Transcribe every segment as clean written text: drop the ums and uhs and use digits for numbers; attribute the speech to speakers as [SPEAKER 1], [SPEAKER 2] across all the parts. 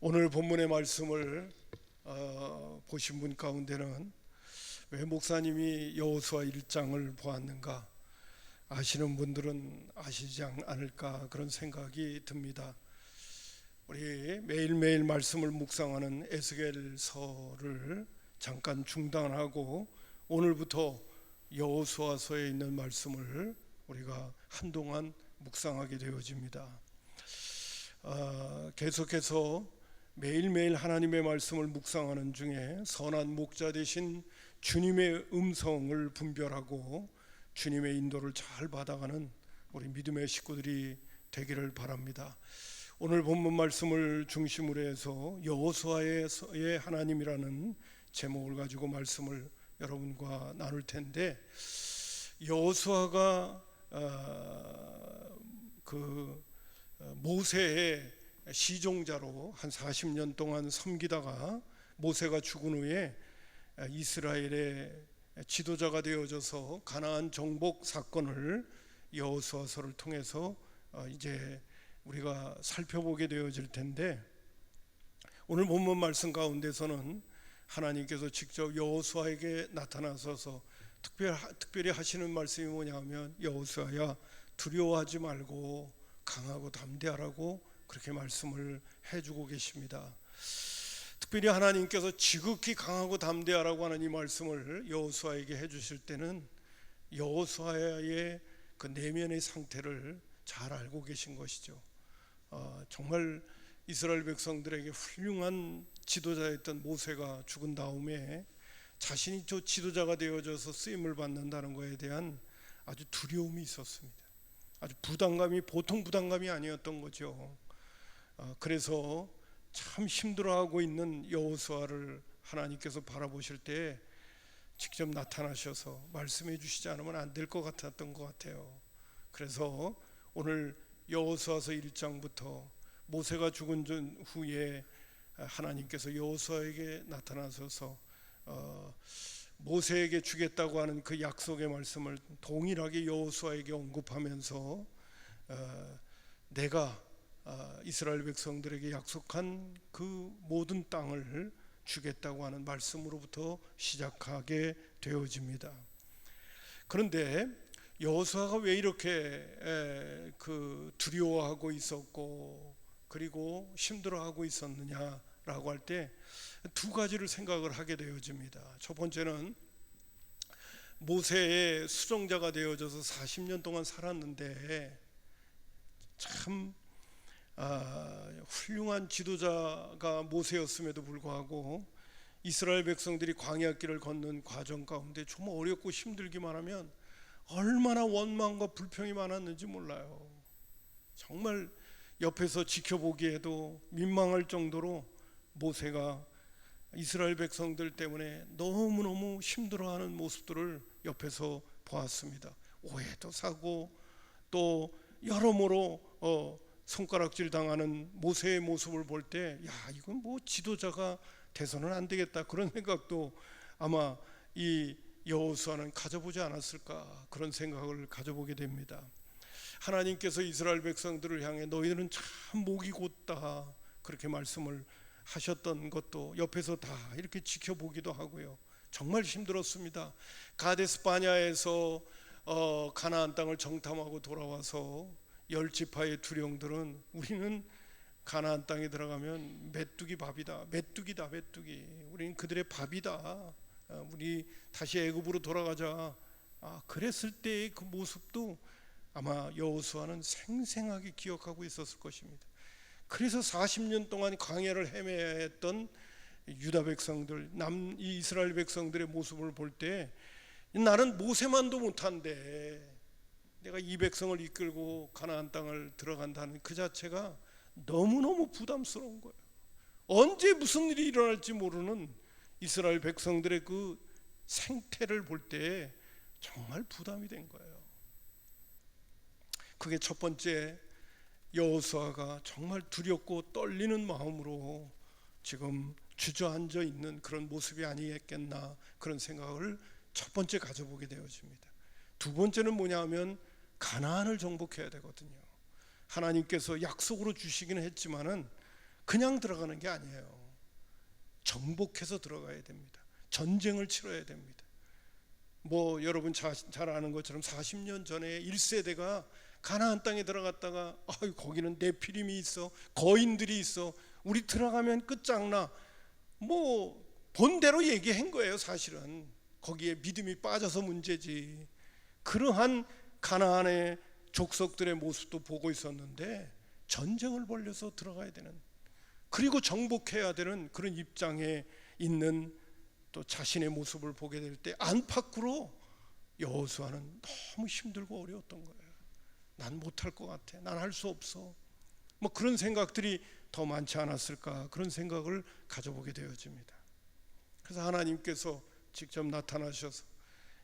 [SPEAKER 1] 오늘 본문의 말씀을 보신 분 가운데는 왜 목사님이 여호수아 1장을 보았는가 아시는 분들은 아시지 않을까 그런 생각이 듭니다. 우리 매일매일 말씀을 묵상하는 에스겔서를 잠깐 중단하고 오늘부터 여호수아서에 있는 말씀을 우리가 한동안 묵상하게 되어집니다. 계속해서 매일매일 하나님의 말씀을 묵상하는 중에 선한 목자 되신 주님의 음성을 분별하고 주님의 인도를 잘 받아가는 우리 믿음의 식구들이 되기를 바랍니다. 오늘 본문 말씀을 중심으로 해서 여호수아의 하나님이라는 제목을 가지고 말씀을 여러분과 나눌 텐데, 여호수아가 모세의 시종자로 한 40년 동안 섬기다가 모세가 죽은 후에 이스라엘의 지도자가 되어져서 가나안 정복 사건을 여호수아서를 통해서 이제 우리가 살펴보게 되어질 텐데, 오늘 본문 말씀 가운데서는 하나님께서 직접 여호수아에게 나타나셔서 특별히 하시는 말씀이 뭐냐면, 여호수아야 두려워하지 말고 강하고 담대하라고 그렇게 말씀을 해주고 계십니다. 특별히 하나님께서 지극히 강하고 담대하라고 하는 이 말씀을 여호수아에게 해주실 때는 여호수아의 그 내면의 상태를 잘 알고 계신 것이죠. 정말 이스라엘 백성들에게 훌륭한 지도자였던 모세가 죽은 다음에 자신이 저 지도자가 되어져서 쓰임을 받는다는 것에 대한 아주 두려움이 있었습니다. 아주 부담감이 보통 부담감이 아니었던 거죠. 그래서 참 힘들어하고 있는 여호수아를 하나님께서 바라보실 때 직접 나타나셔서 말씀해 주시지 않으면 안 될 것 같았던 것 같아요. 그래서 오늘 여호수아서 1장부터 모세가 죽은 후에 하나님께서 여호수아에게 나타나셔서 모세에게 주겠다고 하는 그 약속의 말씀을 동일하게 여호수아에게 언급하면서 내가 이스라엘 백성들에게 약속한 그 모든 땅을 주겠다고 하는 말씀으로부터 시작하게 되어집니다. 그런데 여호수아가 왜 이렇게 두려워하고 있었고 그리고 힘들어하고 있었느냐라고 할 때 두 가지를 생각을 하게 되어집니다. 첫 번째는 모세의 수종자가 되어져서 40년 동안 살았는데 참 훌륭한 지도자가 모세였음에도 불구하고 이스라엘 백성들이 광야길을 걷는 과정 가운데 좀 어렵고 힘들기만 하면 얼마나 원망과 불평이 많았는지 몰라요. 정말 옆에서 지켜보기에도 민망할 정도로 모세가 이스라엘 백성들 때문에 너무너무 힘들어하는 모습들을 옆에서 보았습니다. 오해도 사고 또 여러모로 손가락질 당하는 모세의 모습을 볼 때 이건 뭐 지도자가 돼서는 안 되겠다 그런 생각도 아마 이 여호수아는 가져보지 않았을까 그런 생각을 가져보게 됩니다. 하나님께서 이스라엘 백성들을 향해 너희들은 참 목이 곧다 그렇게 말씀을 하셨던 것도 옆에서 다 이렇게 지켜보기도 하고요. 정말 힘들었습니다. 가데스 바냐에서 가나안 땅을 정탐하고 돌아와서 10지파의 두령들은 우리는 가나안 땅에 들어가면 메뚜기 밥이다, 메뚜기다, 메뚜기. 우리는 그들의 밥이다. 우리 다시 애굽으로 돌아가자. 그랬을 때의 그 모습도 아마 여호수아는 생생하게 기억하고 있었을 것입니다. 그래서 40년 동안 광야를 헤매야 했던 유다 백성들, 이스라엘 백성들의 모습을 볼 때 나는 모세만도 못한데 내가 이 백성을 이끌고 가나안 땅을 들어간다는 그 자체가 너무너무 부담스러운 거예요. 언제 무슨 일이 일어날지 모르는 이스라엘 백성들의 그 생태를 볼 때 정말 부담이 된 거예요. 그게 첫 번째, 여호수아가 정말 두렵고 떨리는 마음으로 지금 주저앉아 있는 그런 모습이 아니겠나 그런 생각을 첫 번째 가져보게 되어집니다. 두 번째는 뭐냐 하면 가나안을 정복해야 되거든요. 하나님께서 약속으로 주시기는 했지만은 그냥 들어가는 게 아니에요. 정복해서 들어가야 됩니다. 전쟁을 치러야 됩니다. 뭐 여러분 잘 아는 것처럼 40년 전에 1세대가 가나안 땅에 들어갔다가 거기는 네피림이 있어, 거인들이 있어, 우리 들어가면 끝장나, 뭐 본대로 얘기한 거예요. 사실은 거기에 믿음이 빠져서 문제지. 그러한 가나안의 족속들의 모습도 보고 있었는데 전쟁을 벌려서 들어가야 되는, 그리고 정복해야 되는 그런 입장에 있는 또 자신의 모습을 보게 될 때 안팎으로 여호수아는 너무 힘들고 어려웠던 거예요. 난 못할 것 같아, 난 할 수 없어, 뭐 그런 생각들이 더 많지 않았을까, 그런 생각을 가져보게 되어집니다. 그래서 하나님께서 직접 나타나셔서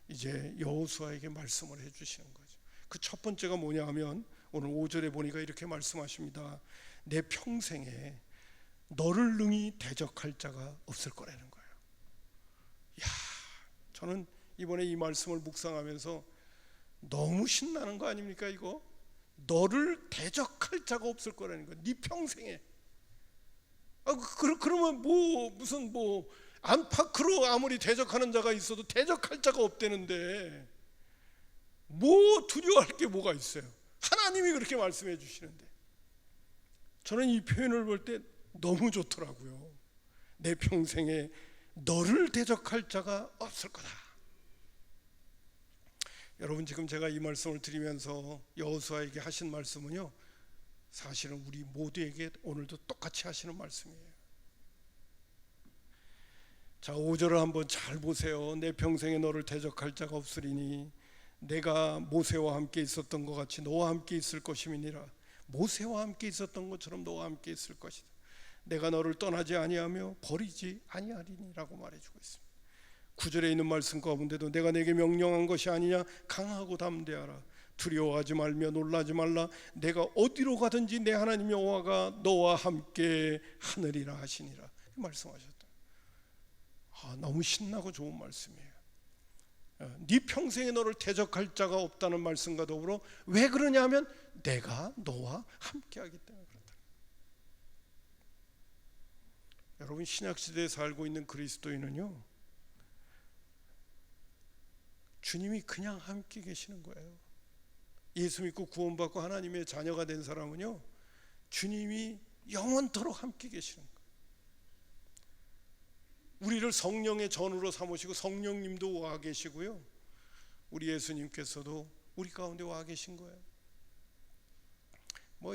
[SPEAKER 1] 이제 여호수아에게 말씀을 해주시는 거죠. 그 첫 번째가 뭐냐 하면 오늘 5절에 보니까 이렇게 말씀하십니다. 내 평생에 너를 능히 대적할 자가 없을 거라는 거예요. 야, 저는 이번에 이 말씀을 묵상하면서 너무 신나는 거 아닙니까? 이거 너를 대적할 자가 없을 거라는 거예요. 네 평생에. 그러면 무슨 안팎으로 아무리 대적하는 자가 있어도 대적할 자가 없다는데 뭐 두려워할 게 뭐가 있어요? 하나님이 그렇게 말씀해 주시는데. 저는 이 표현을 볼 때 너무 좋더라고요. 내 평생에 너를 대적할 자가 없을 거다. 여러분, 지금 제가 이 말씀을 드리면서 여호수아에게 하신 말씀은요, 사실은 우리 모두에게 오늘도 똑같이 하시는 말씀이에요. 자, 5절을 한번 잘 보세요. 내 평생에 너를 대적할 자가 없으리니 내가 모세와 함께 있었던 것 같이 너와 함께 있을 것임이니라. 모세와 함께 있었던 것처럼 너와 함께 있을 것이다. 내가 너를 떠나지 아니하며 버리지 아니하리니라고 말해주고 있습니다. 9절에 있는 말씀 가운데도 내가 내게 명령한 것이 아니냐, 강하고 담대하라, 두려워하지 말며 놀라지 말라, 내가 어디로 가든지 내 하나님 여호와가 너와 함께 하느리라 하시니라 말씀하셨다. 너무 신나고 좋은 말씀이에요. 네 평생에 너를 대적할 자가 없다는 말씀과 더불어 왜 그러냐면 내가 너와 함께하기 때문에 그렇다. 여러분, 신약시대에 살고 있는 그리스도인은요, 주님이 그냥 함께 계시는 거예요. 예수 믿고 구원받고 하나님의 자녀가 된 사람은요, 주님이 영원토록 함께 계시는 거예요. 우리를 성령의 전우로 삼으시고 성령님도 와 계시고요, 우리 예수님께서도 우리 가운데 와 계신 거예요.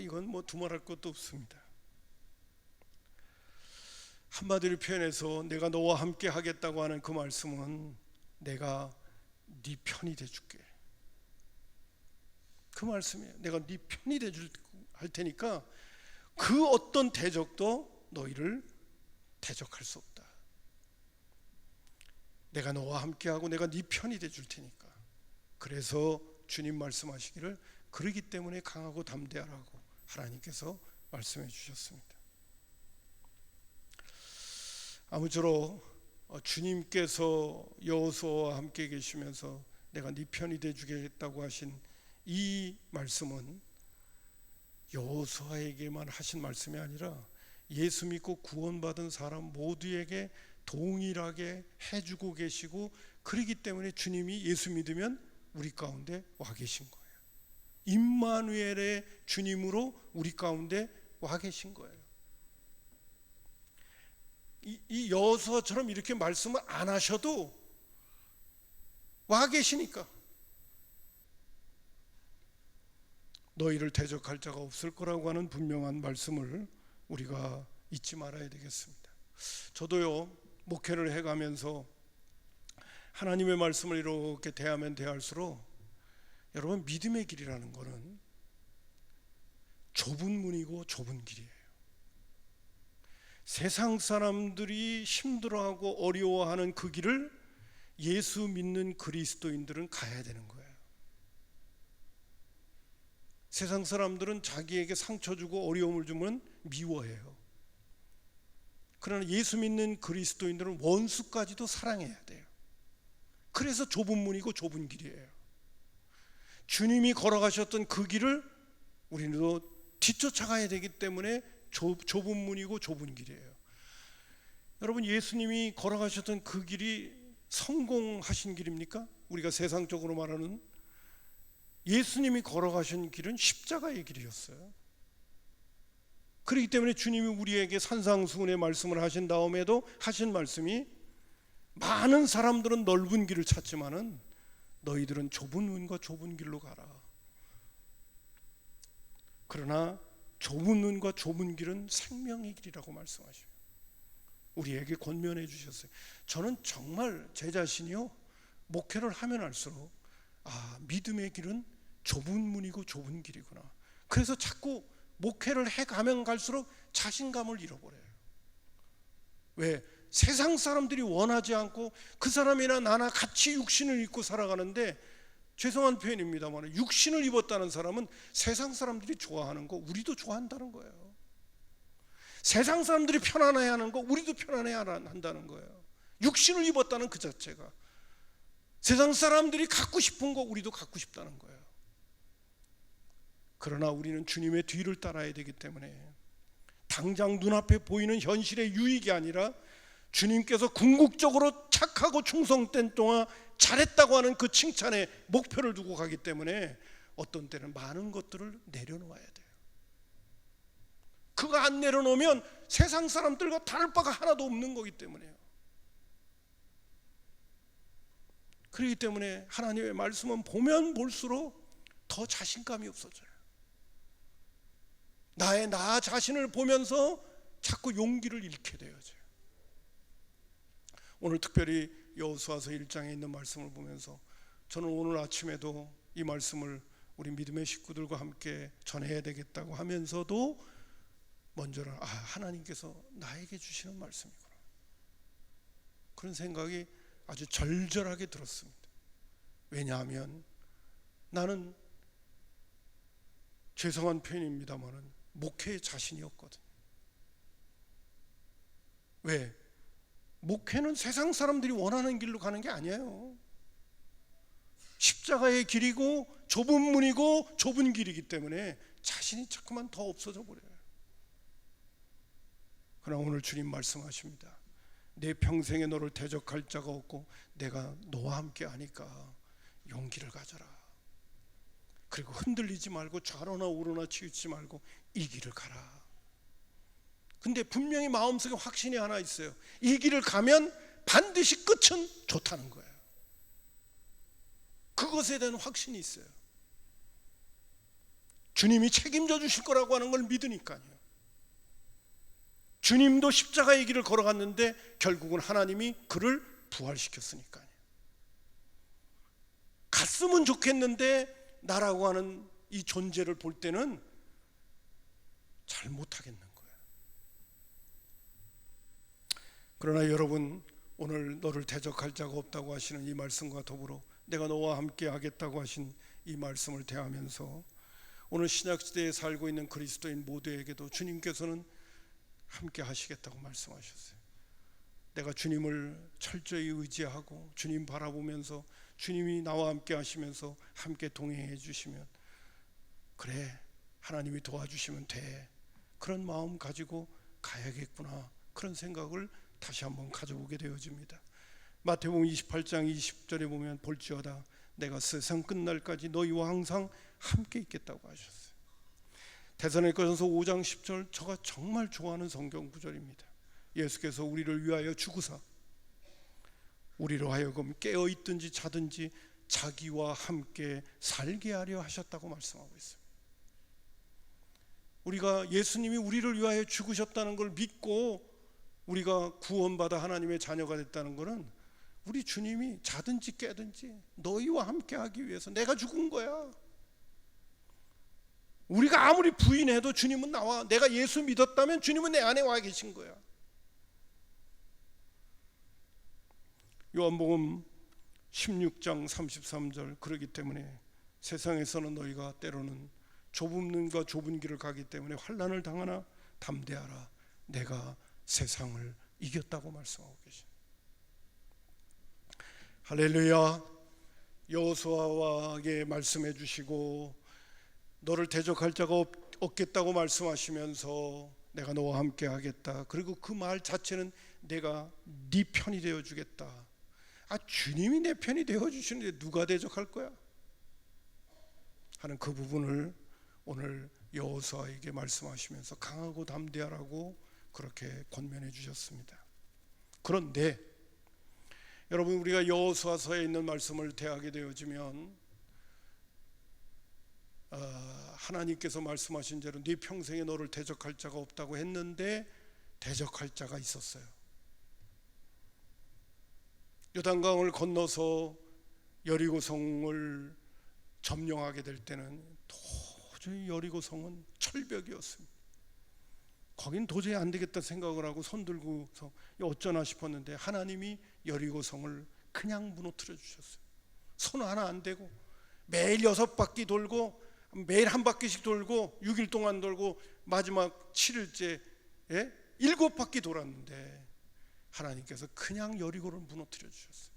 [SPEAKER 1] 이건 두말할 것도 없습니다. 한마디로 표현해서 내가 너와 함께 하겠다고 하는 그 말씀은 내가 네 편이 돼줄게, 그 말씀이에요. 내가 네 편이 돼줄 할 테니까 그 어떤 대적도 너희를 대적할 수 없다. 내가 너와 함께하고 내가 네 편이 돼줄 테니까. 그래서 주님 말씀하시기를 그러기 때문에 강하고 담대하라고 하나님께서 말씀해 주셨습니다. 아무쪼록 주님께서 여호수아와 함께 계시면서 내가 네 편이 돼주겠다고 하신 이 말씀은 여호수아에게만 하신 말씀이 아니라 예수 믿고 구원받은 사람 모두에게 동일하게 해주고 계시고, 그러기 때문에 주님이 예수 믿으면 우리 가운데 와 계신 거예요. 임마누엘의 주님으로 우리 가운데 와 계신 거예요. 이 여호수아처럼 이렇게 말씀을 안 하셔도 와 계시니까 너희를 대적할 자가 없을 거라고 하는 분명한 말씀을 우리가 잊지 말아야 되겠습니다. 저도요, 목회를 해가면서 하나님의 말씀을 이렇게 대하면 대할수록 여러분, 믿음의 길이라는 것은 좁은 문이고 좁은 길이에요. 세상 사람들이 힘들어하고 어려워하는 그 길을 예수 믿는 그리스도인들은 가야 되는 거예요. 세상 사람들은 자기에게 상처 주고 어려움을 주면 미워해요. 그러나 예수 믿는 그리스도인들은 원수까지도 사랑해야 돼요. 그래서 좁은 문이고 좁은 길이에요. 주님이 걸어가셨던 그 길을 우리도 뒤쫓아가야 되기 때문에 좁은 문이고 좁은 길이에요. 여러분, 예수님이 걸어가셨던 그 길이 성공하신 길입니까? 우리가 세상적으로 말하는 예수님이 걸어가신 길은 십자가의 길이었어요. 그렇기 때문에 주님이 우리에게 산상수훈의 말씀을 하신 다음에도 하신 말씀이 많은 사람들은 넓은 길을 찾지만은 너희들은 좁은 문과 좁은 길로 가라. 그러나 좁은 문과 좁은 길은 생명의 길이라고 말씀하셔요. 우리에게 권면해 주셨어요. 저는 정말 제 자신이요, 목회를 하면 할수록 믿음의 길은 좁은 문이고 좁은 길이구나. 그래서 자꾸 목회를 해가면 갈수록 자신감을 잃어버려요. 왜? 세상 사람들이 원하지 않고 그 사람이나 나나 같이 육신을 입고 살아가는데, 죄송한 표현입니다만 육신을 입었다는 사람은 세상 사람들이 좋아하는 거 우리도 좋아한다는 거예요. 세상 사람들이 편안해야 하는 거 우리도 편안해야 한다는 거예요. 육신을 입었다는 그 자체가 세상 사람들이 갖고 싶은 거 우리도 갖고 싶다는 거예요. 그러나 우리는 주님의 뒤를 따라야 되기 때문에 당장 눈앞에 보이는 현실의 유익이 아니라 주님께서 궁극적으로 착하고 충성된 동안 잘했다고 하는 그 칭찬에 목표를 두고 가기 때문에 어떤 때는 많은 것들을 내려놓아야 돼요. 그거 안 내려놓으면 세상 사람들과 다를 바가 하나도 없는 거기 때문에요. 그렇기 때문에 하나님의 말씀은 보면 볼수록 더 자신감이 없어져요. 나 자신을 보면서 자꾸 용기를 잃게 되어져요. 오늘 특별히 여호수아서 1장에 있는 말씀을 보면서 저는 오늘 아침에도 이 말씀을 우리 믿음의 식구들과 함께 전해야 되겠다고 하면서도 먼저는 하나님께서 나에게 주시는 말씀이구나, 그런 생각이 아주 절절하게 들었습니다. 왜냐하면 나는 죄송한 표현입니다만은 목회에 자신이 없거든요. 왜? 목회는 세상 사람들이 원하는 길로 가는 게 아니에요. 십자가의 길이고 좁은 문이고 좁은 길이기 때문에 자신이 자꾸만 더 없어져 버려요. 그러나 오늘 주님 말씀하십니다. 내 평생에 너를 대적할 자가 없고 내가 너와 함께 하니까 용기를 가져라. 그리고 흔들리지 말고 좌로나 우로나 치우치지 말고 이 길을 가라. 근데 분명히 마음속에 확신이 하나 있어요. 이 길을 가면 반드시 끝은 좋다는 거예요. 그것에 대한 확신이 있어요. 주님이 책임져 주실 거라고 하는 걸 믿으니까요. 주님도 십자가의 길을 걸어갔는데 결국은 하나님이 그를 부활시켰으니까요. 갔으면 좋겠는데 나라고 하는 이 존재를 볼 때는 잘 못하겠는 거예요. 그러나 여러분, 오늘 너를 대적할 자가 없다고 하시는 이 말씀과 더불어 내가 너와 함께 하겠다고 하신 이 말씀을 대하면서 오늘 신약시대에 살고 있는 그리스도인 모두에게도 주님께서는 함께 하시겠다고 말씀하셨어요. 내가 주님을 철저히 의지하고 주님 바라보면서 주님이 나와 함께 하시면서 함께 동행해 주시면, 그래, 하나님이 도와주시면 돼, 그런 마음 가지고 가야겠구나, 그런 생각을 다시 한번 가져보게 되어집니다. 마태복음 28장 20절에 보면 볼지어다 내가 세상 끝날까지 너희와 항상 함께 있겠다고 하셨어요. 데살로니가전서 5장 10절, 저가 정말 좋아하는 성경 구절입니다. 예수께서 우리를 위하여 죽으사 우리로 하여금 깨어 있든지 자든지 자기와 함께 살게 하려 하셨다고 말씀하고 있습니다. 우리가 예수님이 우리를 위하여 죽으셨다는 걸 믿고 우리가 구원받아 하나님의 자녀가 됐다는 것은 우리 주님이 자든지 깨든지 너희와 함께 하기 위해서 내가 죽은 거야. 우리가 아무리 부인해도 주님은 나와, 내가 예수 믿었다면 주님은 내 안에 와 계신 거야. 요한복음 16장 33절, 그러기 때문에 세상에서는 너희가 때로는 좁은 문과 좁은 길을 가기 때문에 환난을 당하나 담대하라, 내가 세상을 이겼다고 말씀하고 계십니다. 할렐루야. 여호수아에게 말씀해 주시고 너를 대적할 자가 없겠다고 말씀하시면서 내가 너와 함께 하겠다. 그리고 그 말 자체는 내가 네 편이 되어 주겠다. 주님이 내 편이 되어 주시는데 누가 대적할 거야? 하는 그 부분을 오늘 여호수아에게 말씀하시면서 강하고 담대하라고 그렇게 권면해 주셨습니다. 그런데 여러분, 우리가 여호수아서에 있는 말씀을 대하게 되어지면 하나님께서 말씀하신 대로 네 평생에 너를 대적할 자가 없다고 했는데 대적할 자가 있었어요. 요단강을 건너서 여리고성을 점령하게 될 때는 도저히 여리고성은 철벽이었습니다. 거긴 도저히 안 되겠다 생각을 하고 손 들고서 어쩌나 싶었는데 하나님이 여리고성을 그냥 무너뜨려 주셨어요. 손 하나 안 대고 매일 6바퀴 돌고 매일 한 바퀴씩 돌고 6일 동안 돌고 마지막 7일째 7바퀴 돌았는데 하나님께서 그냥 여리고를 무너뜨려 주셨어요.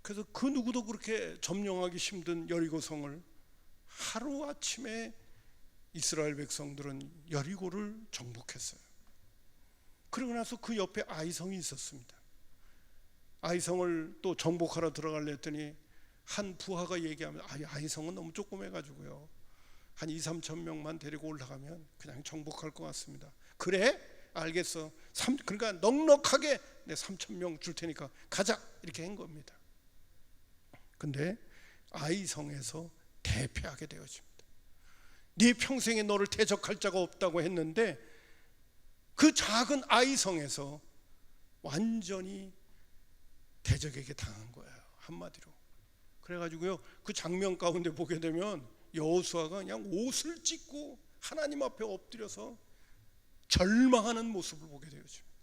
[SPEAKER 1] 그래서 그 누구도 그렇게 점령하기 힘든 여리고성을 하루아침에 이스라엘 백성들은 여리고를 정복했어요. 그러고 나서 그 옆에 아이성이 있었습니다. 아이성을 또 정복하러 들어가려 했더니 한 부하가 얘기하면 아이성은 너무 조그매가지고요, 한 2-3천 명만 데리고 올라가면 그냥 정복할 것 같습니다. 그래? 알겠어. 그러니까 넉넉하게 내 3천 명 줄 테니까 가자, 이렇게 한 겁니다. 근데 아이성에서 대패하게 되어집니다. 네 평생에 너를 대적할 자가 없다고 했는데 그 작은 아이성에서 완전히 대적에게 당한 거예요, 한마디로. 그래가지고요, 그 장면 가운데 보게 되면 여호수아가 그냥 옷을 찢고 하나님 앞에 엎드려서 절망하는 모습을 보게 되어집니다.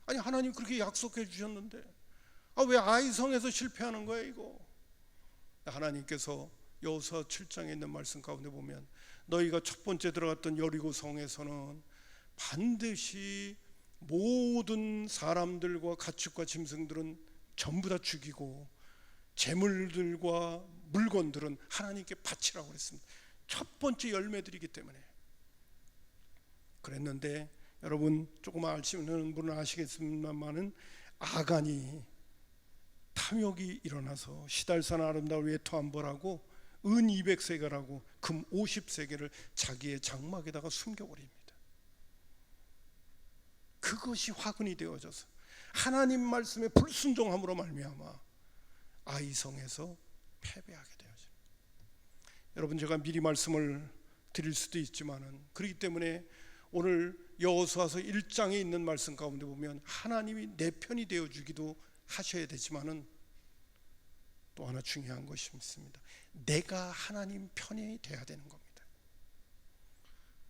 [SPEAKER 1] 아니, 하나님 그렇게 약속해 주셨는데 왜 아이성에서 실패하는 거야 이거? 하나님께서 여호수아 7장에 있는 말씀 가운데 보면 너희가 첫 번째 들어갔던 여리고성에서는 반드시 모든 사람들과 가축과 짐승들은 전부 다 죽이고 재물들과 물건들은 하나님께 바치라고 그랬습니다. 첫 번째 열매들이기 때문에. 그랬는데 여러분, 조금 아시는 분은 아시겠습니다만은 아간이 탐욕이 일어나서 시달산 아름다운 외투함벌하고 은 200세겔하고 금 50세겔을 자기의 장막에다가 숨겨버립니다. 그것이 화근이 되어져서 하나님 말씀에 불순종함으로 말미암아 아이성에서 패배하게 되어집니다. 여러분, 제가 미리 말씀을 드릴 수도 있지만은 그렇기 때문에 오늘 여호수아서 1장에 있는 말씀 가운데 보면 하나님이 내 편이 되어주기도 하셔야 되지만은 또 하나 중요한 것이 있습니다. 내가 하나님 편이 돼야 되는 겁니다.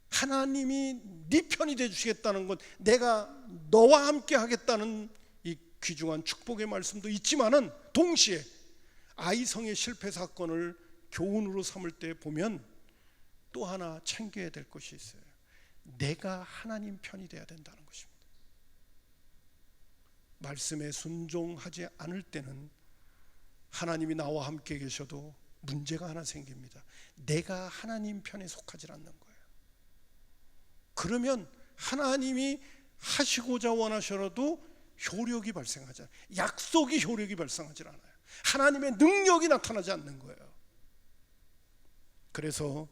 [SPEAKER 1] 하나님이 네 편이 되주시겠다는 것, 내가 너와 함께 하겠다는 이 귀중한 축복의 말씀도 있지만은 동시에 아이성의 실패 사건을 교훈으로 삼을 때 보면 또 하나 챙겨야 될 것이 있어요. 내가 하나님 편이 돼야 된다는 것입니다. 말씀에 순종하지 않을 때는 하나님이 나와 함께 계셔도 문제가 하나 생깁니다. 내가 하나님 편에 속하지 않는 거예요. 그러면 하나님이 하시고자 원하셔도 효력이 발생하지 않아요. 약속이 효력이 발생하지 않아요. 하나님의 능력이 나타나지 않는 거예요. 그래서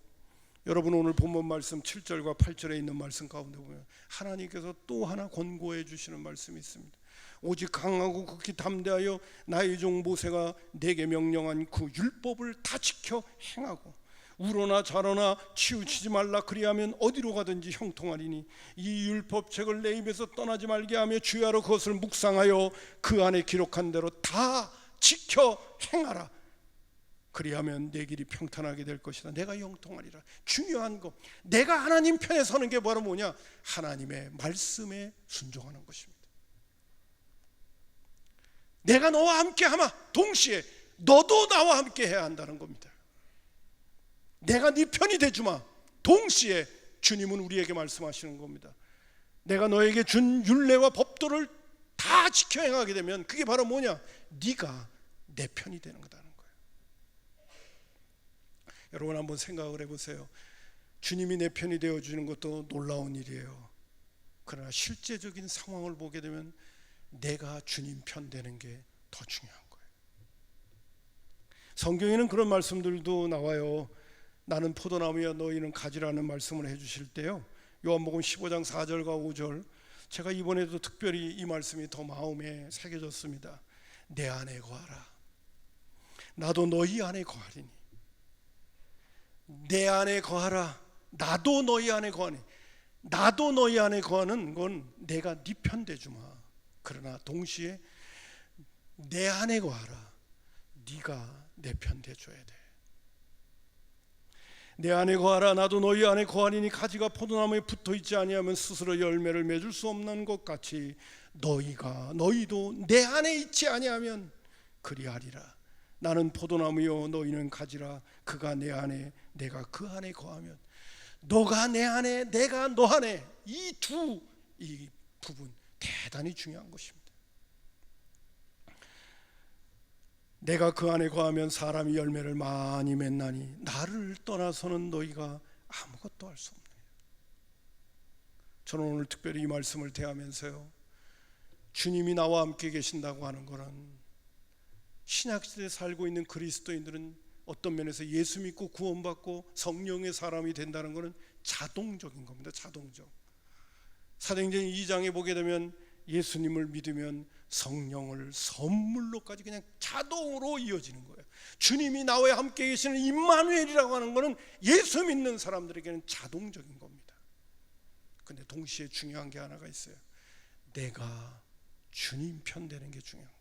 [SPEAKER 1] 여러분, 오늘 본문 말씀 7절과 8절에 있는 말씀 가운데 보면 하나님께서 또 하나 권고해 주시는 말씀이 있습니다. 오직 강하고 극히 담대하여 나의 종 모세가 내게 명령한 그 율법을 다 지켜 행하고 우러나 좌로나 치우치지 말라. 그리하면 어디로 가든지 형통하리니 이 율법책을 내 입에서 떠나지 말게 하며 주야로 그것을 묵상하여 그 안에 기록한 대로 다 지켜 행하라. 그리하면 내 길이 평탄하게 될 것이다. 내가 형통하리라. 중요한 거, 내가 하나님 편에 서는 게 바로 뭐냐? 하나님의 말씀에 순종하는 것입니다. 내가 너와 함께 하마 동시에 너도 나와 함께 해야 한다는 겁니다. 내가 네 편이 되주마 동시에 주님은 우리에게 말씀하시는 겁니다. 내가 너에게 준 율례와 법도를 다 지켜 행하게 되면 그게 바로 뭐냐? 네가 내 편이 되는 거다는 거예요. 여러분, 한번 생각을 해보세요. 주님이 내 편이 되어주는 것도 놀라운 일이에요. 그러나 실제적인 상황을 보게 되면 내가 주님 편 되는 게 더 중요한 거예요. 성경에는 그런 말씀들도 나와요. 나는 포도나무야 너희는 가지라는 말씀을 해주실 때요, 요한복음 15장 4절과 5절, 제가 이번에도 특별히 이 말씀이 더 마음에 새겨졌습니다. 내 안에 거하라. 나도 너희 안에 거하리니. 내 안에 거하라. 나도 너희 안에 거하니. 나도 너희 안에 거하는 건 내가 네 편 되주마. 그러나 동시에 내 안에 거하라. 네가 내 편 돼줘야 돼. 내 안에 거하라. 나도 너희 안에 거하리니 가지가 포도나무에 붙어있지 아니하면 스스로 열매를 맺을 수 없는 것 같이 너희도 내 안에 있지 아니하면 그리하리라. 나는 포도나무요 너희는 가지라. 그가 내 안에 내가 그 안에 거하면, 너가 내 안에 내가 너 안에, 이 부분 대단히 중요한 것입니다. 내가 그 안에 거하면 사람이 열매를 많이 맺나니 나를 떠나서는 너희가 아무것도 할 수 없네. 저는 오늘 특별히 이 말씀을 대하면서요, 주님이 나와 함께 계신다고 하는 거는, 신약시대에 살고 있는 그리스도인들은 어떤 면에서 예수 믿고 구원받고 성령의 사람이 된다는 것은 자동적인 겁니다. 자동적. 사도행전 2장에 보게 되면 예수님을 믿으면 성령을 선물로까지 그냥 자동으로 이어지는 거예요. 주님이 나와 함께 계시는 임마누엘이라고 하는 것은 예수 믿는 사람들에게는 자동적인 겁니다. 근데 동시에 중요한 게 하나가 있어요. 내가 주님 편 되는 게 중요한 거예요.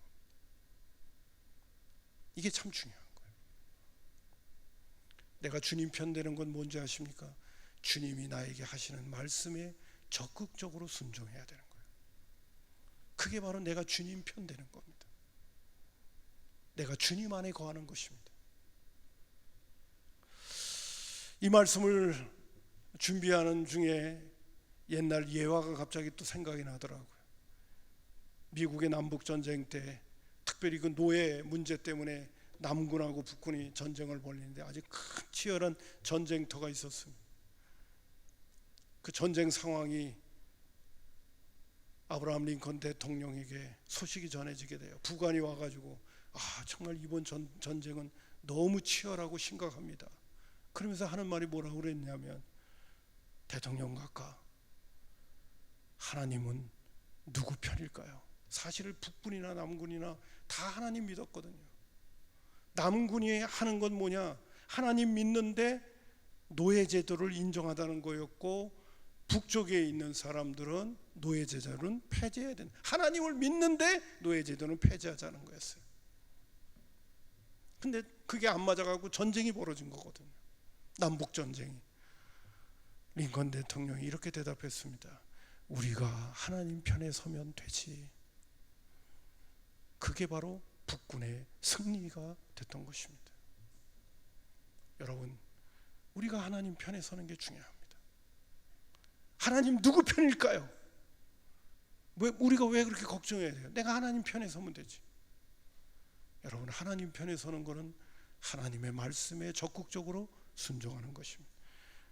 [SPEAKER 1] 이게 참 중요한 거예요. 내가 주님 편 되는 건 뭔지 아십니까? 주님이 나에게 하시는 말씀에 적극적으로 순종해야 되는 거예요. 그게 바로 내가 주님 편 되는 겁니다. 내가 주님 안에 거하는 것입니다. 이 말씀을 준비하는 중에 옛날 예화가 갑자기 또 생각이 나더라고요. 미국의 남북전쟁 때 특별히 그 노예 문제 때문에 남군하고 북군이 전쟁을 벌이는데 아주 큰 치열한 전쟁터가 있었습니다. 그 전쟁 상황이 아브라함 링컨 대통령에게 소식이 전해지게 돼요. 부관이 와가지고 정말 이번 전쟁은 너무 치열하고 심각합니다. 그러면서 하는 말이 뭐라고 그랬냐면, 대통령 각하, 하나님은 누구 편일까요? 사실 북군이나 남군이나 다 하나님 믿었거든요. 남군이 하는 건 뭐냐? 하나님 믿는데 노예 제도를 인정하다는 거였고, 북쪽에 있는 사람들은 노예 제도는 폐지해야 된다. 하나님을 믿는데 노예 제도는 폐지하자는 거였어요. 근데 그게 안 맞아가지고 전쟁이 벌어진 거거든요. 남북 전쟁이. 링컨 대통령이 이렇게 대답했습니다. 우리가 하나님 편에 서면 되지. 그게 바로 북군의 승리가 됐던 것입니다. 여러분, 우리가 하나님 편에 서는 게 중요합니다. 하나님 누구 편일까요? 우리가 왜 그렇게 걱정해야 돼요? 내가 하나님 편에 서면 되지. 여러분, 하나님 편에 서는 것은 하나님의 말씀에 적극적으로 순종하는 것입니다.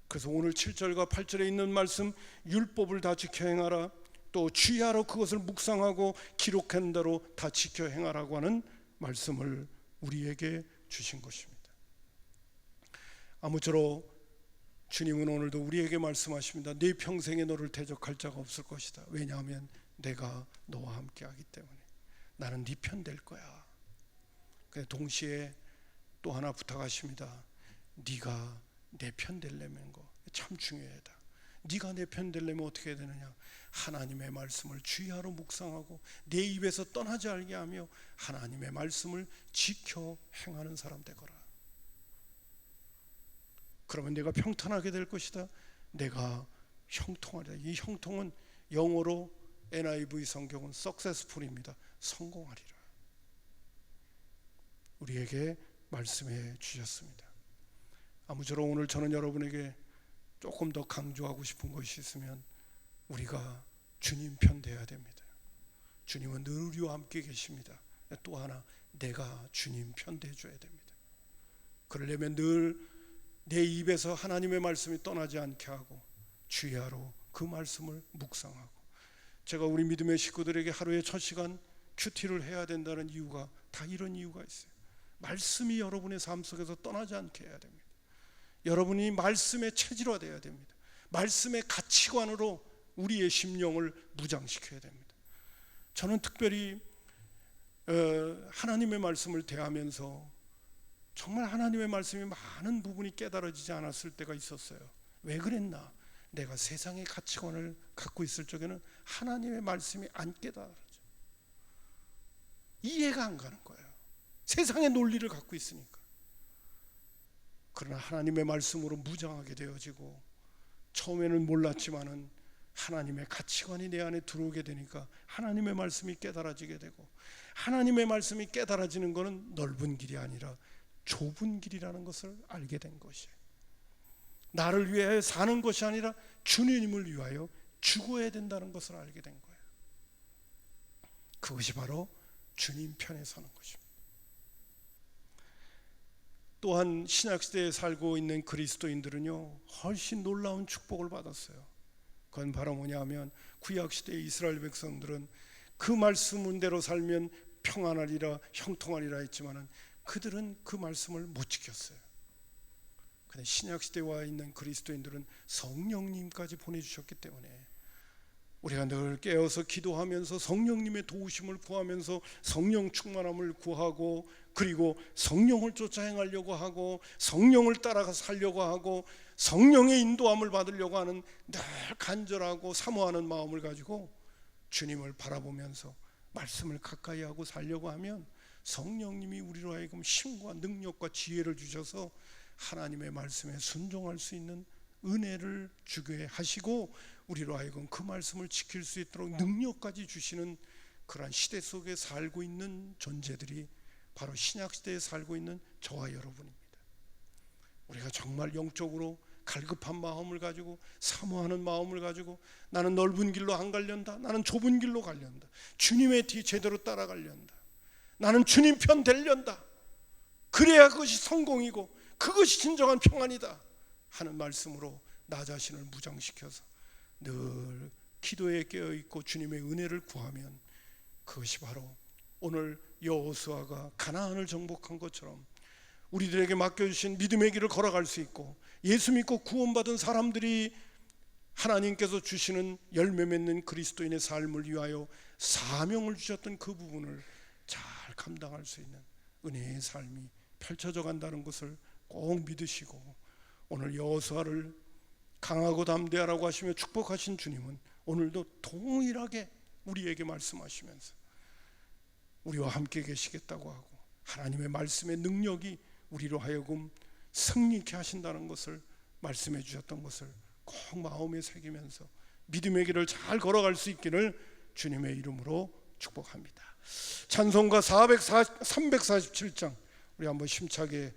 [SPEAKER 1] 그래서 오늘 7절과 8절에 있는 말씀, 율법을 다 지켜 행하라, 또 주의하러 그것을 묵상하고 기록한 대로 다 지켜 행하라고 하는 말씀을 우리에게 주신 것입니다. 아무쪼록 주님은 오늘도 우리에게 말씀하십니다. 네 평생에 너를 대적할 자가 없을 것이다. 왜냐하면 내가 너와 함께 하기 때문에. 나는 네 편 될 거야. 근데 동시에 또 하나 부탁하십니다. 네가 내 편 되려면 거 참 중요하다. 네가 내 편 되려면 어떻게 해야 되느냐? 하나님의 말씀을 주의하러 묵상하고 내 입에서 떠나지 않게 하며 하나님의 말씀을 지켜 행하는 사람 되거라. 그러면 내가 평탄하게 될 것이다. 내가 형통하리라. 이 형통은 영어로 NIV 성경은 successful입니다. 성공하리라. 우리에게 말씀해 주셨습니다. 아무쪼록 오늘 저는 여러분에게 조금 더 강조하고 싶은 것이 있으면, 우리가 주님 편 돼야 됩니다. 주님은 늘 우리와 함께 계십니다. 또 하나, 내가 주님 편 돼줘야 됩니다. 그러려면 늘 내 입에서 하나님의 말씀이 떠나지 않게 하고 주야로 그 말씀을 묵상하고, 제가 우리 믿음의 식구들에게 하루에 1,000시간 큐티를 해야 된다는 이유가 다 이런 이유가 있어요. 말씀이 여러분의 삶 속에서 떠나지 않게 해야 됩니다. 여러분이 말씀에 체질화되어야 됩니다. 말씀의 가치관으로 우리의 심령을 무장시켜야 됩니다. 저는 특별히 하나님의 말씀을 대하면서 정말 하나님의 말씀이 많은 부분이 깨달아지지 않았을 때가 있었어요. 왜 그랬나? 내가 세상의 가치관을 갖고 있을 적에는 하나님의 말씀이 안 깨달아져. 이해가 안 가는 거예요. 세상의 논리를 갖고 있으니까. 그러나 하나님의 말씀으로 무장하게 되어지고, 처음에는 몰랐지만은 하나님의 가치관이 내 안에 들어오게 되니까 하나님의 말씀이 깨달아지게 되고, 하나님의 말씀이 깨달아지는 것은 넓은 길이 아니라 좁은 길이라는 것을 알게 된 것이에요. 나를 위해 사는 것이 아니라 주님을 위하여 죽어야 된다는 것을 알게 된 거예요. 그것이 바로 주님 편에 서는 것입니다. 또한 신약시대에 살고 있는 그리스도인들은요, 훨씬 놀라운 축복을 받았어요. 그건 바로 뭐냐면, 구약시대의 이스라엘 백성들은 그 말씀대로 살면 평안하리라 형통하리라 했지만은 그들은 그 말씀을 못 지켰어요. 근데 신약시대에 와 있는 그리스도인들은 성령님까지 보내주셨기 때문에 우리가 늘 깨어서 기도하면서 성령님의 도우심을 구하면서 성령 충만함을 구하고, 그리고 성령을 쫓아 행하려고 하고, 성령을 따라가 살려고 하고, 성령의 인도함을 받으려고 하는 늘 간절하고 사모하는 마음을 가지고 주님을 바라보면서 말씀을 가까이 하고 살려고 하면 성령님이 우리로 하여금 힘과 능력과 지혜를 주셔서 하나님의 말씀에 순종할 수 있는 은혜를 주게 하시고, 우리로 하여금 그 말씀을 지킬 수 있도록 능력까지 주시는 그러한 시대 속에 살고 있는 존재들이 바로 신약시대에 살고 있는 저와 여러분입니다. 우리가 정말 영적으로 갈급한 마음을 가지고 사모하는 마음을 가지고, 나는 넓은 길로 안 가련다, 나는 좁은 길로 가련다, 주님의 뒤 제대로 따라가련다, 나는 주님 편 되련다, 그래야 그것이 성공이고 그것이 진정한 평안이다 하는 말씀으로 나 자신을 무장시켜서 늘 기도에 깨어있고 주님의 은혜를 구하면, 그것이 바로 오늘 여호수아가 가나안을 정복한 것처럼 우리들에게 맡겨주신 믿음의 길을 걸어갈 수 있고, 예수 믿고 구원받은 사람들이 하나님께서 주시는 열매 맺는 그리스도인의 삶을 위하여 사명을 주셨던 그 부분을 잘 감당할 수 있는 은혜의 삶이 펼쳐져 간다는 것을 꼭 믿으시고, 오늘 여호수아를 강하고 담대하라고 하시며 축복하신 주님은 오늘도 동일하게 우리에게 말씀하시면서 우리와 함께 계시겠다고 하고, 하나님의 말씀의 능력이 우리로 하여금 승리케 하신다는 것을 말씀해 주셨던 것을 꼭 마음에 새기면서 믿음의 길을 잘 걸어갈 수 있기를 주님의 이름으로 축복합니다. 찬송가 347장 우리 한번 심차게